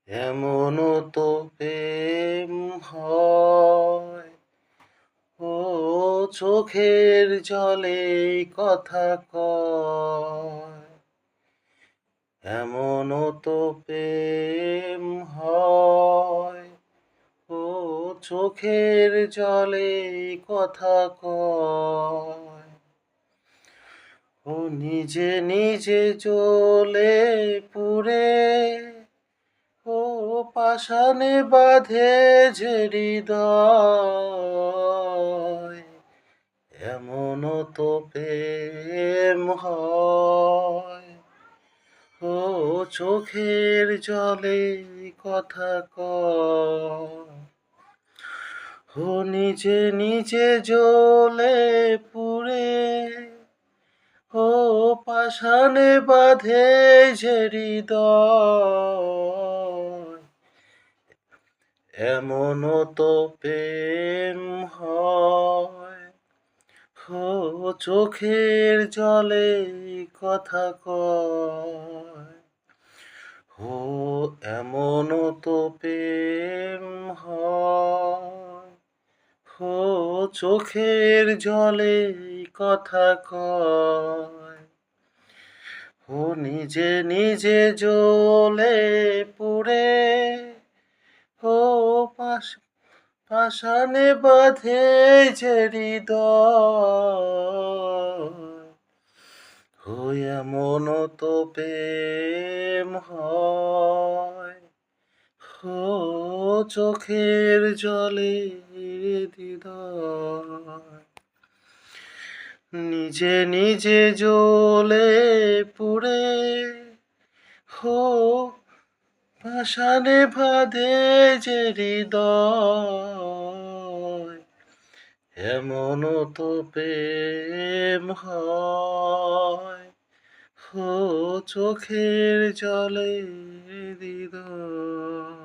এমনও তো প্রেম হয়, ও চোখের জলে কথা কয়। এমনও তো প্রেম হয়, ও চোখের জলে কথা কয়। ও নিজে নিজে জ্বলে পুড়ে, ও পাষাণে বাঁধে যে হৃদয়। এমনও তো প্রেম হয়, ও চোখের জলে কথা কয়। ও নিজে নিজে জ্বলে পুড়ে, ও পাষাণে বাঁধে যে হৃদয়। এমনও তো প্রেম হয়, ও চোখের জলে কথা কয়। ও এমনও তো প্রেম হয়, ও চোখের জলে কথা কয়। ও নিজে নিজে জ্বলে পুড়ে, ও পাষাণে বাঁধে যে হৃদয়। ও এমনও তো প্রেম হয়, ও চোখের জলে হৃদয়। নিজে নিজে জ্বলে পুড়ে, ও পাষাণে বাঁধে যে হৃদয়। এমনও তো প্রেম হয়, ও চোখের জলে হৃদয়।